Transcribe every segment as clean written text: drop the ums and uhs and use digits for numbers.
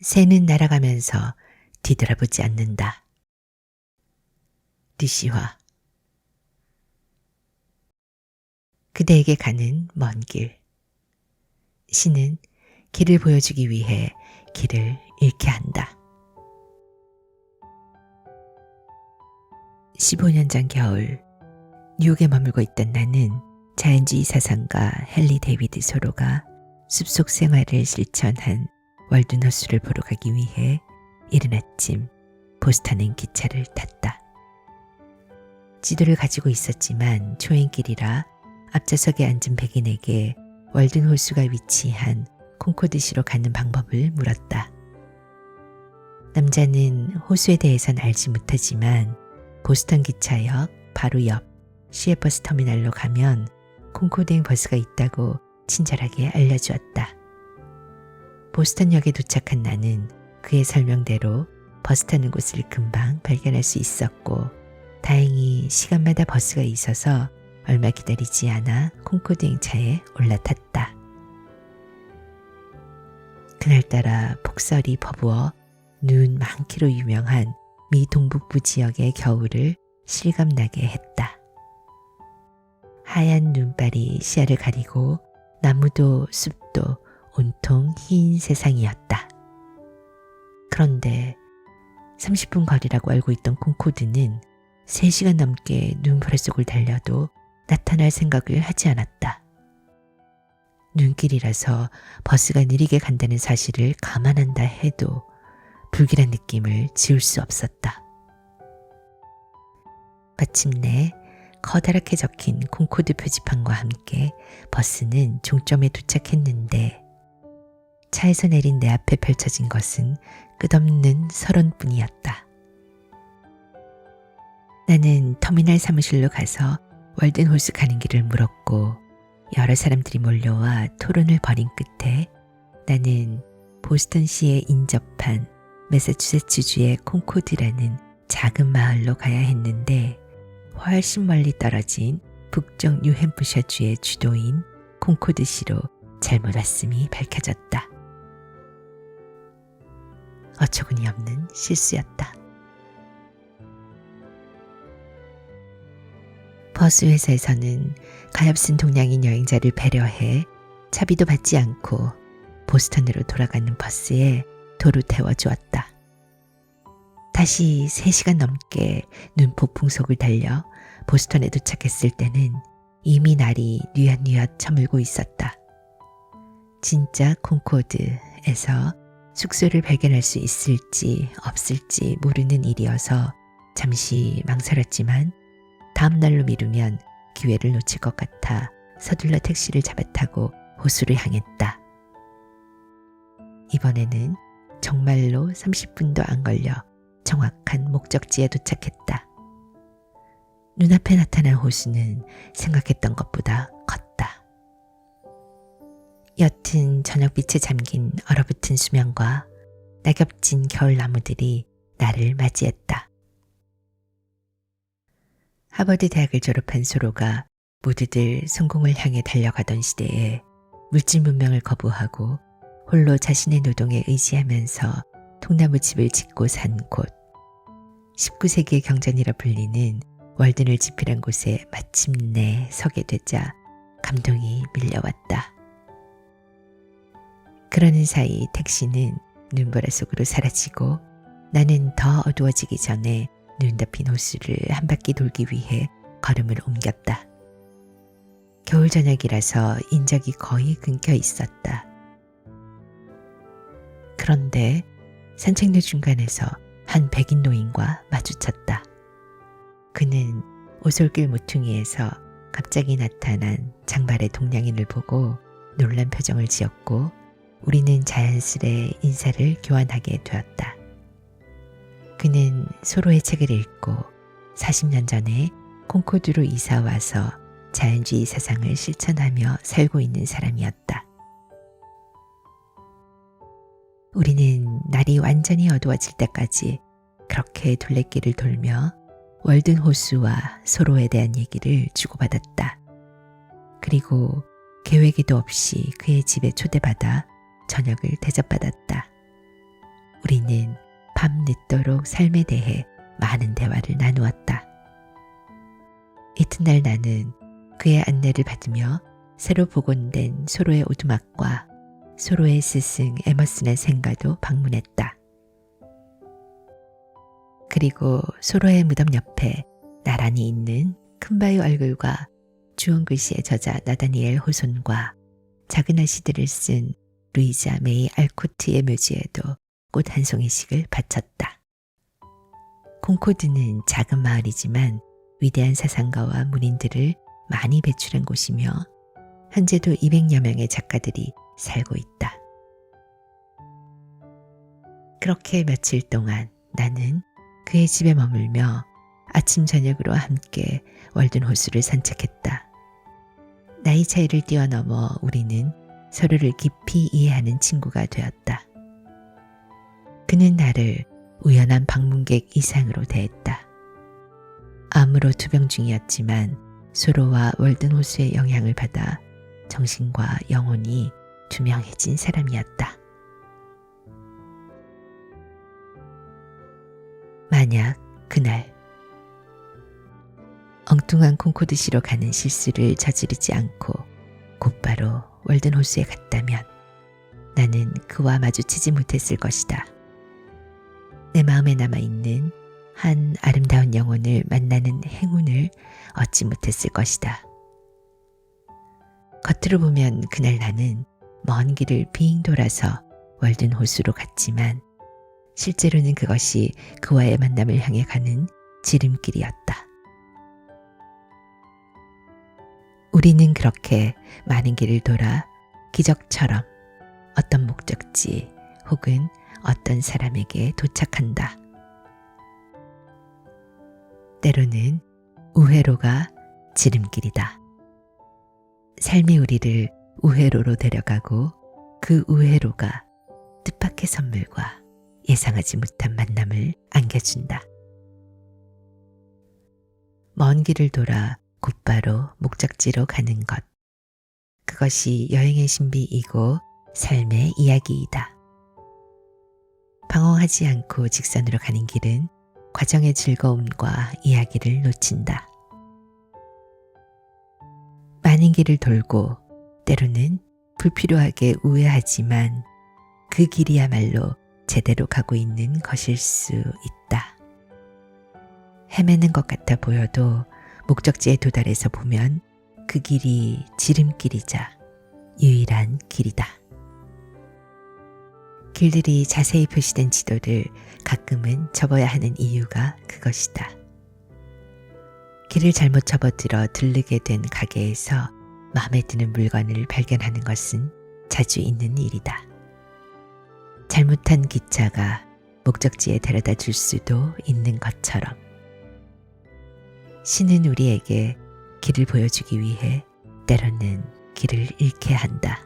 새는 날아가면서 뒤돌아보지 않는다. 류시화. 그대에게 가는 먼 길. 시는 길을 보여주기 위해 길을 잃게 한다. 15년 전 겨울, 뉴욕에 머물고 있던 나는 자연주의 사상가 헨리 데이비드 소로가 숲속 생활을 실천한 월드너스를 보러 가기 위해 이른 아침 보스턴행 기차를 탔다. 지도를 가지고 있었지만 초행길이라 앞좌석에 앉은 백인에게 월든 호수가 위치한 콩코드시로 가는 방법을 물었다. 남자는 호수에 대해선 알지 못하지만 보스턴 기차역 바로 옆 시외버스 터미널로 가면 콩코드행 버스가 있다고 친절하게 알려주었다. 보스턴역에 도착한 나는 그의 설명대로 버스 타는 곳을 금방 발견할 수 있었고 다행히 시간마다 버스가 있어서 얼마 기다리지 않아 콩코드행 차에 올라탔다. 그날따라 폭설이 버부어 눈 많기로 유명한 미 동북부 지역의 겨울을 실감나게 했다. 하얀 눈발이 시야를 가리고 나무도 숲도 온통 흰 세상이었다. 그런데 30분 거리라고 알고 있던 콩코드는 3시간 넘게 눈보라 속을 달려도 나타날 생각을 하지 않았다. 눈길이라서 버스가 느리게 간다는 사실을 감안한다 해도 불길한 느낌을 지울 수 없었다. 마침내 커다랗게 적힌 콩코드 표지판과 함께 버스는 종점에 도착했는데 차에서 내린 내 앞에 펼쳐진 것은 끝없는 설원뿐이었다. 나는 터미널 사무실로 가서 월든호수 가는 길을 물었고 여러 사람들이 몰려와 토론을 벌인 끝에 나는 보스턴시에 인접한 매사추세츠주의 콩코드라는 작은 마을로 가야 했는데 훨씬 멀리 떨어진 북쪽 뉴햄프셔주의 주도인 콩코드시로 잘못 왔음이 밝혀졌다. 어처구니 없는 실수였다. 버스 회사에서는 가엾은 동양인 여행자를 배려해 차비도 받지 않고 보스턴으로 돌아가는 버스에 도로 태워주었다. 다시 3시간 넘게 눈폭풍 속을 달려 보스턴에 도착했을 때는 이미 날이 뉘엿뉘엿 저물고 있었다. 진짜 콩코드에서 숙소를 발견할 수 있을지 없을지 모르는 일이어서 잠시 망설였지만 다음 날로 미루면 기회를 놓칠 것 같아 서둘러 택시를 잡아타고 호수를 향했다. 이번에는 정말로 30분도 안 걸려 정확한 목적지에 도착했다. 눈앞에 나타난 호수는 생각했던 것보다 컸다. 옅은 저녁빛에 잠긴 얼어붙은 수면과 낙엽진 겨울 나무들이 나를 맞이했다. 하버드 대학을 졸업한 소로가 모두들 성공을 향해 달려가던 시대에 물질 문명을 거부하고 홀로 자신의 노동에 의지하면서 통나무집을 짓고 산 곳, 19세기의 경전이라 불리는 월든을 지필한 곳에 마침내 서게 되자 감동이 밀려왔다. 그러는 사이 택시는 눈보라 속으로 사라지고 나는 더 어두워지기 전에 눈 덮인 호수를 한 바퀴 돌기 위해 걸음을 옮겼다. 겨울 저녁이라서 인적이 거의 끊겨 있었다. 그런데 산책로 중간에서 한 백인 노인과 마주쳤다. 그는 오솔길 모퉁이에서 갑자기 나타난 장발의 동양인을 보고 놀란 표정을 지었고 우리는 자연스레 인사를 교환하게 되었다. 그는 소로의 책을 읽고 40년 전에 콩코드로 이사와서 자연주의 사상을 실천하며 살고 있는 사람이었다. 우리는 날이 완전히 어두워질 때까지 그렇게 둘레길을 돌며 월든 호수와 소로에 대한 얘기를 주고받았다. 그리고 계획에도 없이 그의 집에 초대받아 저녁을 대접받았다. 우리는 밤늦도록 삶에 대해 많은 대화를 나누었다. 이튿날 나는 그의 안내를 받으며 새로 복원된 소로의 오두막과 소로의 스승 에머슨의 생가도 방문했다. 그리고 소로의 무덤 옆에 나란히 있는 큰바위 얼굴과 주홍 글씨의 저자 나다니엘 호손과 작은 아시들을 쓴 루이자 메이 알코트의 묘지에도 꽃 한 송이씩을 바쳤다. 콩코드는 작은 마을이지만 위대한 사상가와 문인들을 많이 배출한 곳이며 현재도 200여 명의 작가들이 살고 있다. 그렇게 며칠 동안 나는 그의 집에 머물며 아침 저녁으로 함께 월든 호수를 산책했다. 나이 차이를 뛰어넘어 우리는 서로를 깊이 이해하는 친구가 되었다. 그는 나를 우연한 방문객 이상으로 대했다. 암으로 투병 중이었지만 소로와 월든 호수의 영향을 받아 정신과 영혼이 투명해진 사람이었다. 만약 그날 엉뚱한 콩코드시로 가는 실수를 저지르지 않고 곧바로 월든 호수에 갔다면 나는 그와 마주치지 못했을 것이다. 내 마음에 남아있는 한 아름다운 영혼을 만나는 행운을 얻지 못했을 것이다. 겉으로 보면 그날 나는 먼 길을 빙 돌아서 월든 호수로 갔지만 실제로는 그것이 그와의 만남을 향해 가는 지름길이었다. 우리는 그렇게 많은 길을 돌아 기적처럼 어떤 목적지 혹은 어떤 사람에게 도착한다. 때로는 우회로가 지름길이다. 삶이 우리를 우회로로 데려가고 그 우회로가 뜻밖의 선물과 예상하지 못한 만남을 안겨준다. 먼 길을 돌아 곧바로 목적지로 가는 것. 그것이 여행의 신비이고 삶의 이야기이다. 방황하지 않고 직선으로 가는 길은 과정의 즐거움과 이야기를 놓친다. 많은 길을 돌고 때로는 불필요하게 우회하지만 그 길이야말로 제대로 가고 있는 것일 수 있다. 헤매는 것 같아 보여도 목적지에 도달해서 보면 그 길이 지름길이자 유일한 길이다. 길들이 자세히 표시된 지도를 가끔은 접어야 하는 이유가 그것이다. 길을 잘못 접어들어 들르게 된 가게에서 마음에 드는 물건을 발견하는 것은 자주 있는 일이다. 잘못한 기차가 목적지에 데려다 줄 수도 있는 것처럼 신은 우리에게 길을 보여주기 위해 때로는 길을 잃게 한다.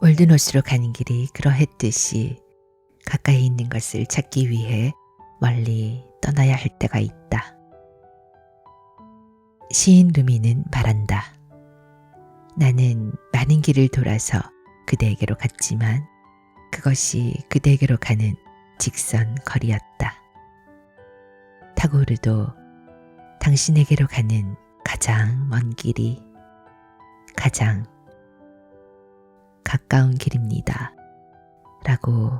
월든 호수로 가는 길이 그러했듯이 가까이 있는 것을 찾기 위해 멀리 떠나야 할 때가 있다. 시인 루미는 말한다. 나는 많은 길을 돌아서 그대에게로 갔지만 그것이 그대에게로 가는 직선 거리였다. 타고르도 당신에게로 가는 가장 먼 길이 가장 가까운 길입니다. 라고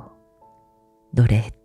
노래했다.